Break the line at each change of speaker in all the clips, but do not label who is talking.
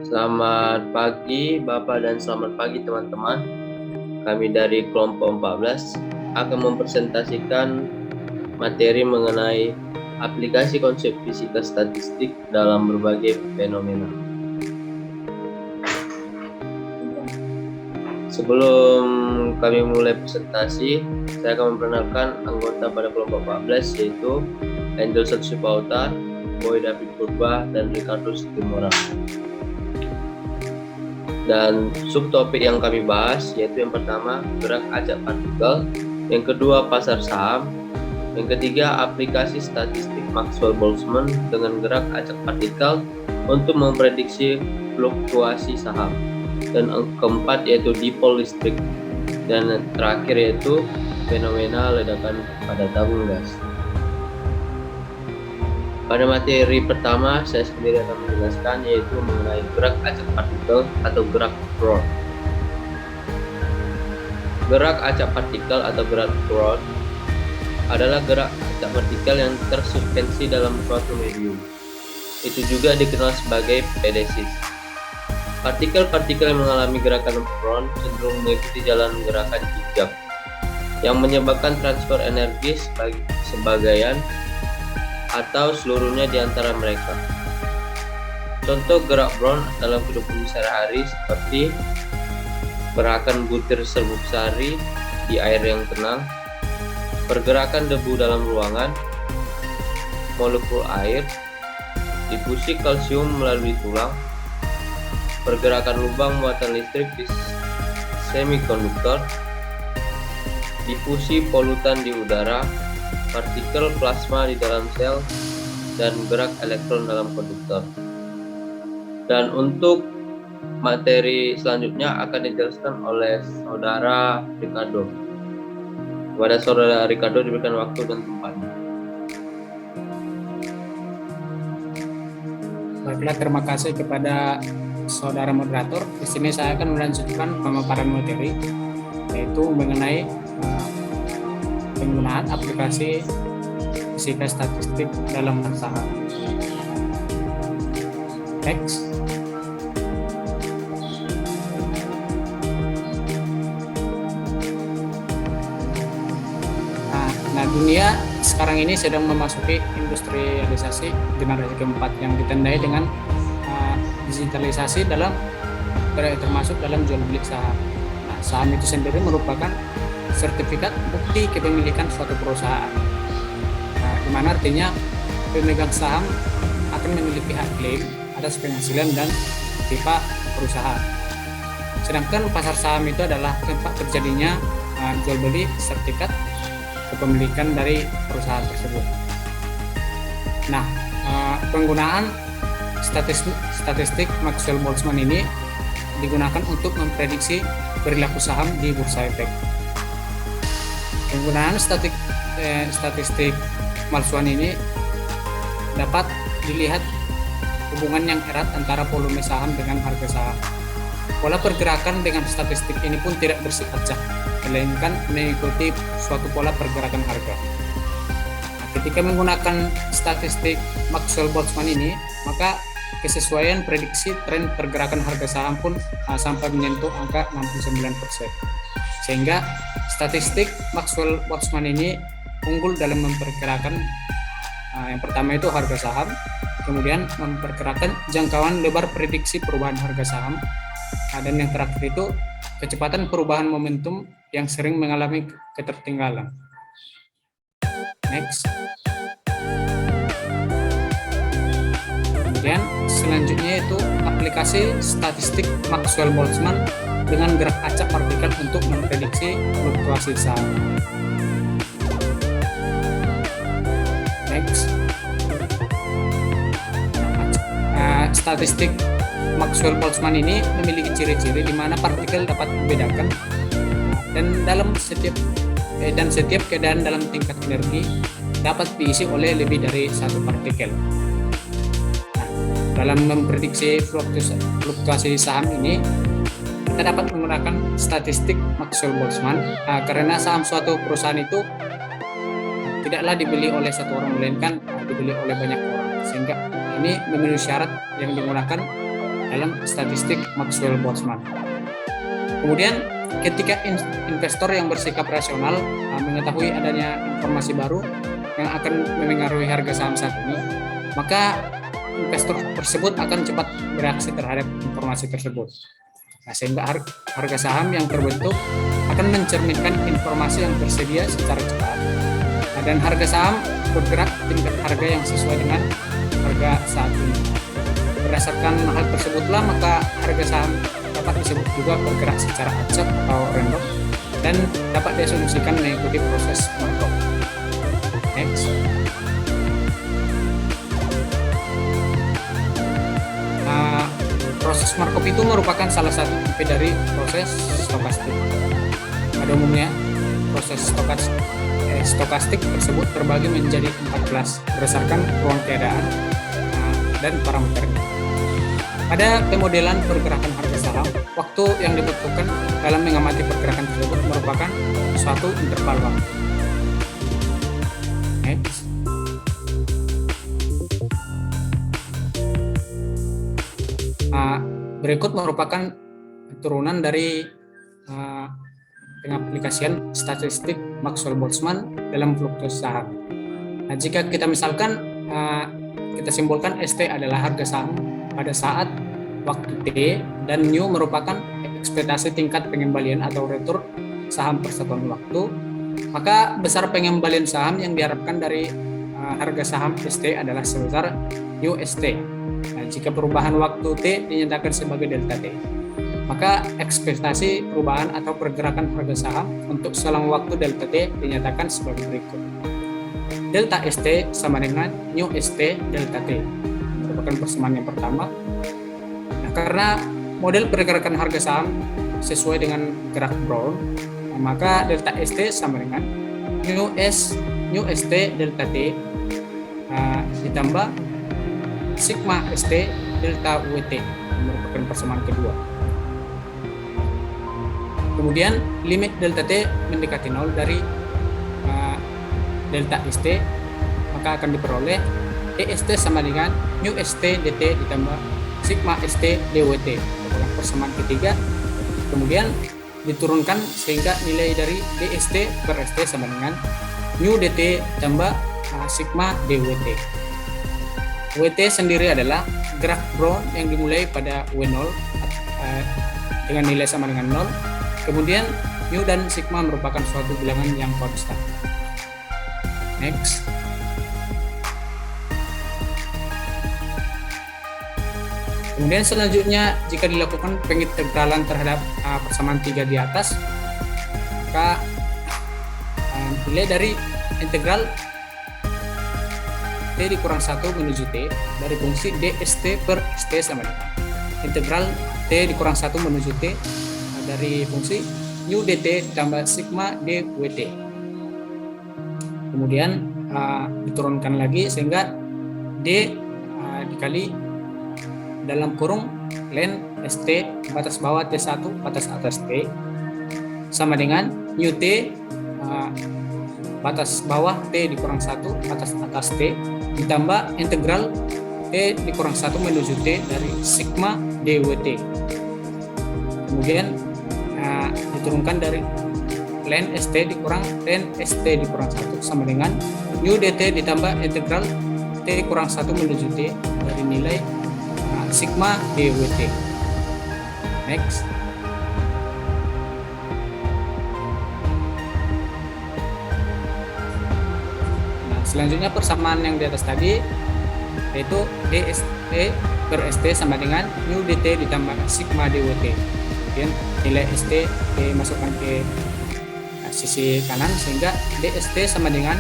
Selamat pagi Bapak dan selamat pagi teman-teman. Kami dari kelompok 14 akan mempresentasikan materi mengenai aplikasi konsep fisika statistik dalam berbagai fenomena. Sebelum kami mulai presentasi, saya akan memperkenalkan anggota pada kelompok 14 yaitu Angel Satsupauta, Boy David Purba, dan Ricardo Situmorang. Dan subtopik yang kami bahas yaitu yang pertama gerak acak partikel, yang kedua pasar saham, yang ketiga aplikasi statistik Maxwell-Boltzmann dengan gerak acak partikel untuk memprediksi fluktuasi saham, dan yang keempat yaitu dipol listrik, dan terakhir yaitu fenomena ledakan pada tabung gas. Pada materi pertama, saya sendiri akan menjelaskan yaitu mengenai gerak acak partikel atau gerak Brown. Gerak acak partikel atau gerak Brown adalah gerak acak partikel yang tersuspensi dalam suatu medium. Itu juga dikenal sebagai pedesis. Partikel-partikel yang mengalami gerakan Brown cenderung mengikuti jalan gerakan hijab, yang menyebabkan transfer energi sebagian atau seluruhnya di antara mereka. Contoh gerak Brown dalam kehidupan sehari-hari seperti pergerakan butir serbuk sari di air yang tenang, pergerakan debu dalam ruangan, molekul air, difusi kalsium melalui tulang, pergerakan lubang muatan listrik di semikonduktor, difusi polutan di udara, partikel plasma di dalam sel, dan gerak elektron dalam konduktor. Dan untuk materi selanjutnya akan dijelaskan oleh saudara Ricardo. Kepada saudara Ricardo diberikan waktu dan tempatnya.
Baiklah, terima kasih kepada saudara moderator. Di sini saya akan melanjutkan pemaparan materi, yaitu mengenai penggunaan aplikasi fisika statistik dalam saham. Next. Nah, dunia sekarang ini sedang memasuki industrialisasi generasi keempat yang ditandai dengan digitalisasi termasuk dalam jual beli saham. Nah, saham itu sendiri merupakan sertifikat bukti kepemilikan suatu perusahaan. Nah, di mana artinya pemegang saham akan memiliki hak klaim atas penghasilan dan aktiva perusahaan. Sedangkan pasar saham itu adalah tempat terjadinya jual beli sertifikat kepemilikan dari perusahaan tersebut. Nah, penggunaan statistik Maxwell-Boltzmann ini digunakan untuk memprediksi perilaku saham di bursa efek. Penggunaan statistik Boltzmann ini dapat dilihat hubungan yang erat antara volume saham dengan harga saham. Pola pergerakan dengan statistik ini pun tidak bersifat acak, melainkan mengikuti suatu pola pergerakan harga. Nah, ketika menggunakan statistik Maxwell-Boltzmann ini, maka kesesuaian prediksi tren pergerakan harga saham pun sampai menyentuh angka 69%. Sehingga statistik Maxwell-Boltzmann ini unggul dalam memperkirakan yang pertama itu harga saham, kemudian memperkirakan jangkauan lebar prediksi perubahan harga saham, dan yang terakhir itu kecepatan perubahan momentum yang sering mengalami ketertinggalan. Next. Kemudian selanjutnya itu aplikasi statistik Maxwell-Boltzmann dengan gerak acak partikel untuk memprediksi fluktuasi saham. Next. Statistik Maxwell-Boltzmann ini memiliki ciri-ciri di mana partikel dapat membedakan dan setiap keadaan dalam tingkat energi dapat diisi oleh lebih dari satu partikel. Nah, dalam memprediksi fluktuasi saham ini kita dapat menggunakan statistik Maxwell-Boltzmann karena saham suatu perusahaan itu tidaklah dibeli oleh satu orang, melainkan dibeli oleh banyak orang, sehingga ini memenuhi syarat yang digunakan dalam statistik Maxwell-Boltzmann. Kemudian ketika investor yang bersikap rasional mengetahui adanya informasi baru yang akan memengaruhi harga saham saat ini, maka investor tersebut akan cepat bereaksi terhadap informasi tersebut. Nah, sehingga harga saham yang terbentuk akan mencerminkan informasi yang tersedia secara cepat. Nah, dan harga saham bergerak tingkat harga yang sesuai dengan harga saat ini. Berdasarkan hal tersebutlah maka harga saham dapat disebut juga bergerak secara acak atau random dan dapat diasumsikan mengikuti proses Markov. Next. Proses Markov itu merupakan salah satu tipe dari proses stokastik. Pada umumnya, proses stokastik tersebut terbagi menjadi 4 kelas berdasarkan ruang keadaan dan parameternya. Pada pemodelan pergerakan harga saham, waktu yang dibutuhkan dalam mengamati pergerakan tersebut merupakan suatu interval waktu. Next. Berikut merupakan turunan dari pengaplikasian statistik Maxwell-Boltzmann dalam fluktuasi saham. Nah, jika kita misalkan kita simpulkan ST adalah harga saham pada saat waktu T dan mu merupakan ekspektasi tingkat pengembalian atau return saham per satuan waktu, maka besar pengembalian saham yang diharapkan dari harga saham ST adalah sebesar UST. Nah, jika perubahan waktu T dinyatakan sebagai delta T, maka ekspektasi perubahan atau pergerakan harga saham untuk selang waktu delta T dinyatakan sebagai berikut. Delta ST sama dengan mu ST delta T, merupakan persamaan yang pertama. Nah, karena model pergerakan harga saham sesuai dengan gerak Brown, maka delta ST sama dengan mu ST delta T ditambah sigma ST delta WT, merupakan persamaan kedua. Kemudian limit delta T mendekati 0 dari delta ST, maka akan diperoleh EST sama dengan mu ST DT ditambah sigma ST DWT, merupakan persamaan ketiga. Kemudian diturunkan sehingga nilai dari DST per ST sama dengan mu DT tambah sigma DWT. WT sendiri adalah gerak Brown yang dimulai pada W0 dengan nilai sama dengan 0. Kemudian mu dan sigma merupakan suatu bilangan yang konstan. Next. Kemudian selanjutnya jika dilakukan pengintegralan terhadap persamaan 3 di atas, maka nilai dari integral T dikurang 1 menuju T dari fungsi DST per ST sama dengan integral T dikurang 1 menuju T dari fungsi mu DT tambah sigma DWT. Kemudian diturunkan lagi sehingga D dikali dalam kurung len ST batas bawah T1 batas atas T sama dengan mu T batas bawah T dikurang 1 batas atas T ditambah integral T dikurang 1 menuju T dari sigma DWT. Kemudian diturunkan dari len ST dikurang len ST dikurang 1 sama dengan mu DT ditambah integral T kurang 1 menuju T dari nilai sigma DWT. Next. Selanjutnya persamaan yang di atas tadi yaitu DST per ST sama dengan mu DT ditambah sigma DWT. Kemudian nilai ST dimasukkan ke sisi kanan sehingga DST sama dengan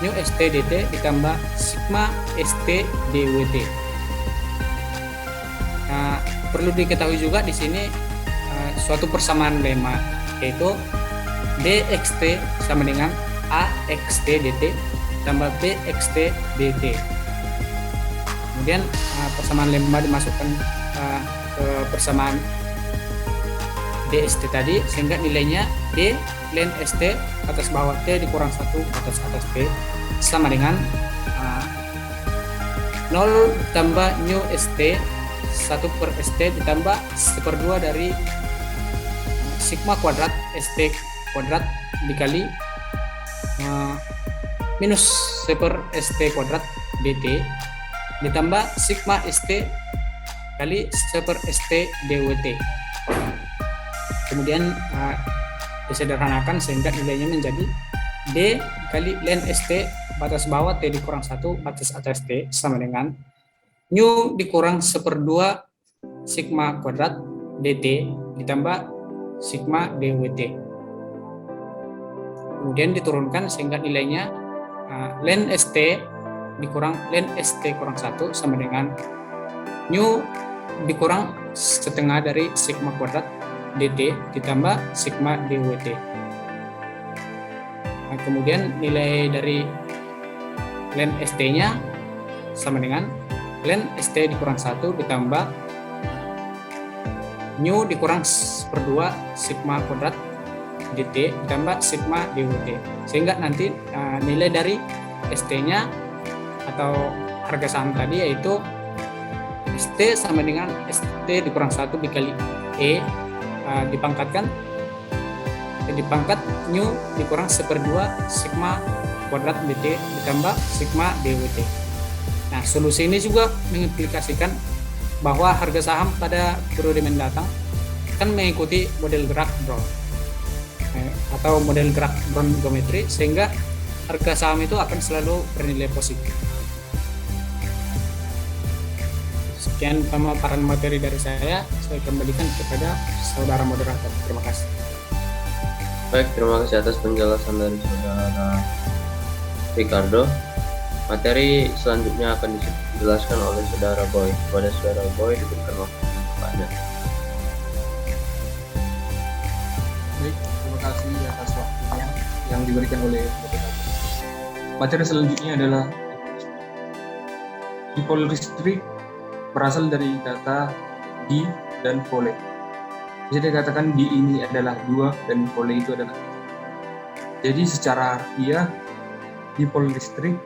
mu ST DT ditambah sigma ST DWT. Nah, perlu diketahui juga di sini suatu persamaan lemma yaitu DXT sama dengan AXT DT tambah BXT DT. Kemudian persamaan lemma dimasukkan ke persamaan DST tadi sehingga nilainya D len ST atas bawah T dikurang 1 atas T sama dengan 0 tambah mu ST 1 per ST ditambah 1/2 dari sigma kuadrat ST kuadrat dikali minus 1 per ST kuadrat dt ditambah sigma ST kali 1 per ST dWt. Kemudian disederhanakan sehingga nilainya menjadi D kali ln ST batas bawah T dikurang 1 batas atas T sama dengan nu dikurang 1/2 sigma kuadrat dt ditambah sigma dWt. Kemudian diturunkan sehingga nilainya ln ST dikurang ln ST kurang 1 sama dengan nu dikurang setengah dari sigma kuadrat dt ditambah sigma dWt. Nah, kemudian nilai dari ln ST-nya sama dengan ln ST dikurang 1 ditambah nu dikurang 1/2 sigma kuadrat dt ditambah sigma dWt. Sehingga nanti nilai dari ST-nya atau harga saham tadi yaitu ST sama dengan ST dikurang 1 dikali E dipangkat nu dikurang 1/2 sigma kuadrat dt ditambah sigma dWt. Nah, solusi ini juga mengimplikasikan bahwa harga saham pada periode mendatang akan mengikuti model gerak Brown atau model gerak Brown geometri, sehingga harga saham itu akan selalu bernilai positif. Sekian pemaparan materi dari saya kembalikan kepada saudara moderator. Terima kasih.
Baik, terima kasih atas penjelasan dari saudara Ricardo. Materi selanjutnya akan dijelaskan oleh saudara Boy. Kepada saudara Boy diberikan waktu kepada.
Baik, terima kasih atas waktunya yang diberikan oleh moderator. Materi selanjutnya adalah dipol listrik berasal dari kata di dan pole. Bisa dikatakan di ini adalah 2 dan pole itu adalah. Jadi secara harfiah dipol listrik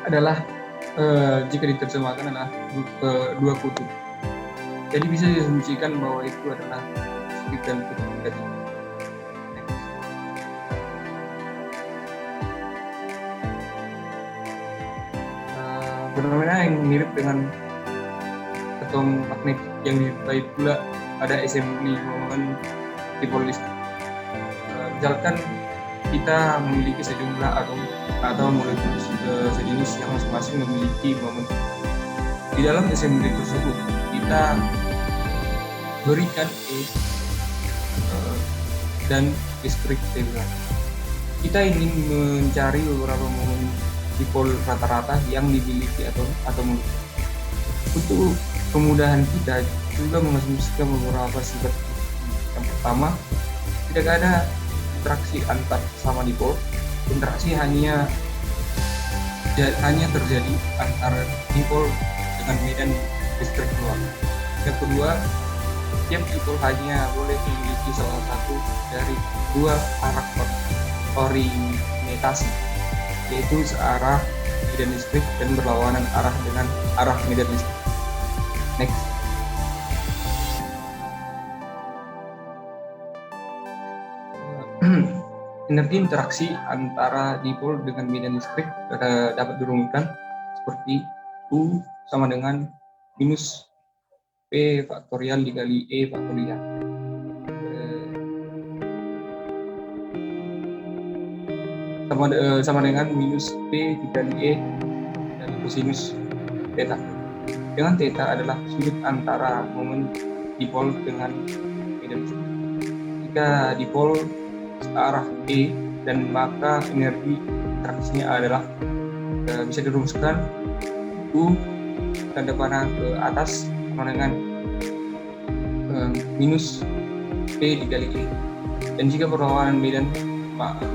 adalah jika diterjemahkan adalah dua kutub. Jadi bisa diasumsikan bahwa itu adalah listrik dan kutub tadi. Fenomena yang mirip dengan atom magnet yang dijumpai pula pada assembly momen dipol listrik. Misalkan kita memiliki sejumlah atom atau molekul sejenis yang masing-masing memiliki momen. Di dalam assembly tersebut kita berikan E dan listrik T. Kita ingin mencari beberapa momen dipol rata-rata yang dimiliki atom. Untuk kemudahan kita juga mengasumsikan beberapa sifat. Yang pertama, tidak ada interaksi antar sesama dipol. Interaksi hanya terjadi antara dipol dengan medan listrik keluar. Yang kedua, tiap dipol hanya boleh memiliki salah satu dari 2 arah orientasi, yaitu searah medan listrik dan berlawanan arah dengan arah medan listrik. Next. Energi interaksi antara dipol dengan medan listrik dapat dirumuskan seperti U sama dengan minus P faktorial dikali E faktorial. Sama dengan minus P dikali E dan kosinus theta. Dengan theta adalah sudut antara momen dipol dengan medan listrik. Jika dipol searah E dan maka energi interaksinya adalah bisa dirumuskan U tanda panah ke atas sama dengan minus P dikali E. Dan jika perlawanan medan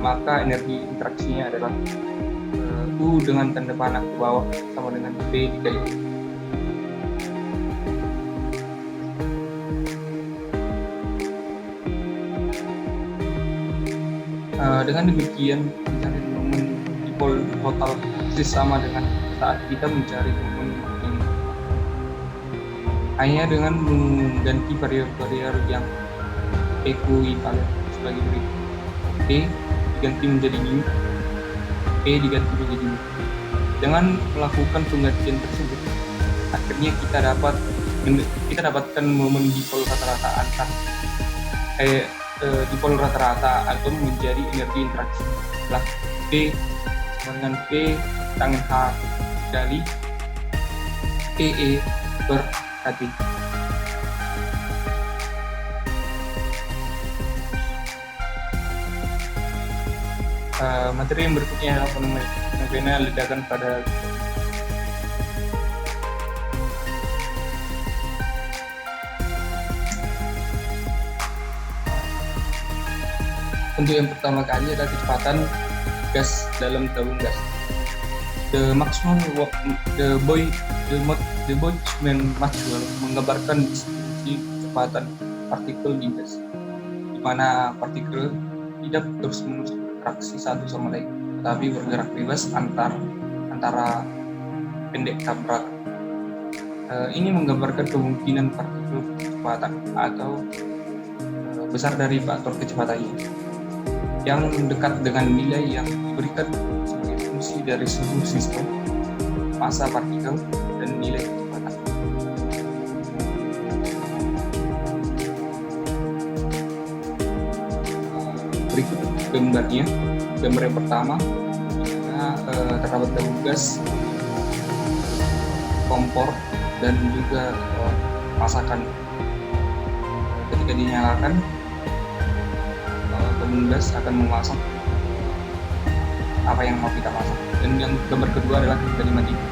maka energi interaksinya adalah U dengan tanda panah ke bawah sama dengan P dikali E. Dengan demikian mencari momen dipol total sama dengan saat kita mencari momen yang hanya dengan mengganti variabel yang ekuivalen sebagai berikut. E diganti menjadi new, E diganti menjadi new. Dengan melakukan penggantian tersebut, akhirnya kita dapatkan momen dipol rata-rata antar dipol rata-rata atom menjadi energi interaksi. Setelah P sama dengan P tangen H kali EE per KT. Materi yang berikutnya adalah fenomena ledakan pada untuk yang pertama kali adalah kecepatan gas dalam tabung gas. The Boltzmann Maxwell menggambarkan distribusi kecepatan partikel di gas, di mana partikel tidak terus-menerus berinteraksi satu sama lain, tetapi bergerak bebas antara pendek tabrakan. Ini menggambarkan kemungkinan partikel kecepatan atau besar dari faktor kecepatannya yang dekat dengan nilai yang diberikan sebagai fungsi dari seluruh sistem, massa partikel, dan nilai kecepatan. Berikut gambarnya. Gambar yang pertama, terdapat tabung gas, kompor, dan juga masakan. Ketika dinyalakan, tabung gas akan memasak apa yang mau kita masak. Dan yang gambar kedua adalah ketika dimatikan.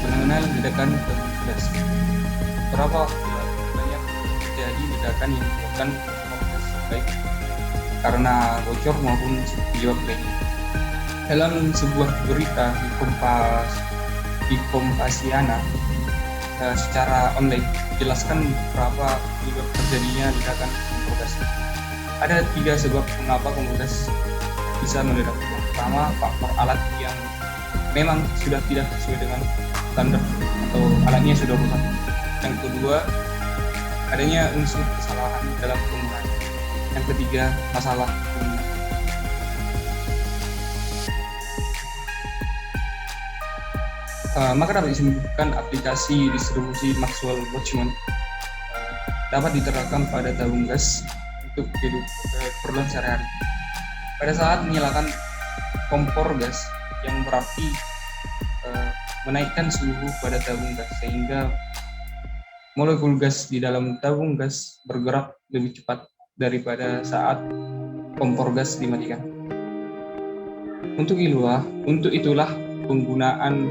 Fenomena ledakan tabung gas. Berapa banyak terjadi ledakan yang menyebabkan tabung gas, baik karena bocor maupun penyebab lainnya. Dalam sebuah berita di Kompasiana secara online jelaskan berapa penyebab terjadinya ledakan kompor gas. Ada 3 sebab mengapa kompor gas bisa meledak. Yang pertama, faktor alat yang memang sudah tidak sesuai dengan standar atau alatnya sudah rusak. Yang kedua, adanya unsur kesalahan dalam penggunaan. Yang ketiga, masalah penggunaan. Maka dapat disebutkan aplikasi distribusi Maxwell-Boltzmann dapat diterapkan pada tabung gas untuk keperluan sehari-hari. Pada saat menyalakan kompor gas, yang berarti menaikkan suhu pada tabung gas sehingga molekul gas di dalam tabung gas bergerak lebih cepat daripada saat kompor gas dimatikan. Untuk itulah penggunaan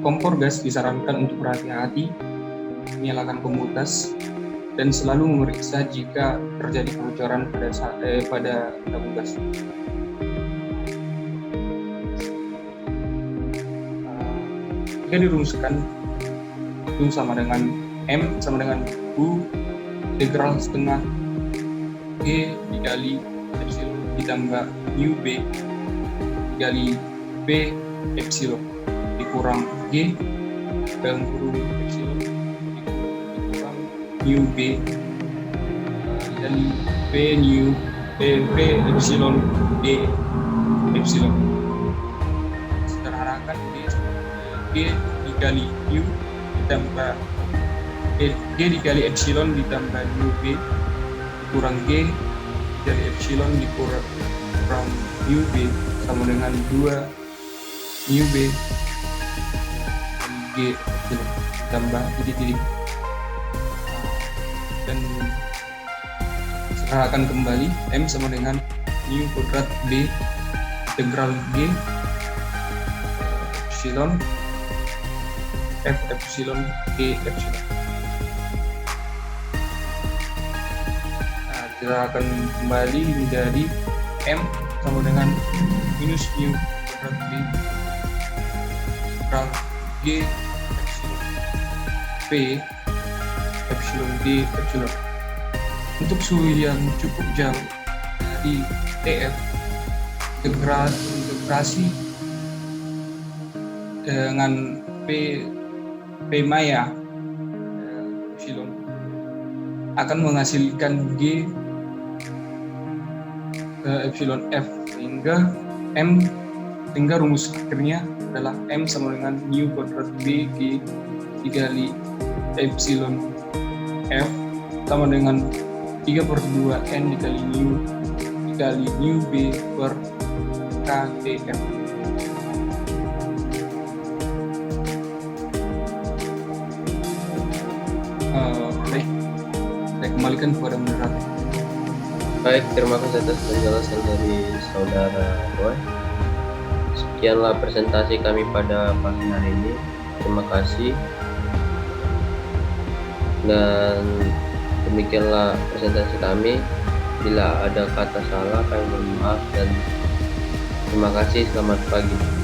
kompor gas disarankan untuk berhati-hati menyalakan kompor gas dan selalu memeriksa jika terjadi kebocoran pada tabung gas. Jika dirumuskan, itu sama dengan M sama dengan U integral setengah G dikali epsilon ditambah UB dikali B epsilon dikurang G dalam kurung epsilon dikurang UB dikali B epsilon D epsilon. Sederhanakan G dikali U ditambah G dikali epsilon ditambah UB dikurang G dikali epsilon dikurang UB sama dengan 2 UB G epsilon ditambah titik-titik. Dan sederhanakan kembali, M sama dengan mu kuadrat B integral G epsilon F epsilon G epsilon. Kita akan kembali menjadi M sama dengan minus mu kuadrat B integral G epsilon P, epsilon D, epsilon. Untuk suhu yang cukup jauh di TF, integrasi dengan P maya epsilon akan menghasilkan G epsilon F sehingga rumus akhirnya adalah M sama dengan mu kuadrat B G dikali epsilon F sama dengan 3/2 N dikali mu B per KTF. Baik, saya kembalikan kepada moderator.
Baik, terima kasih atas penjelasan dari saudara Roy. Sekianlah presentasi kami pada pagi hari ini. Terima kasih. Dan demikianlah presentasi kami. Bila ada kata salah, kami mohon maaf dan terima kasih. Selamat pagi.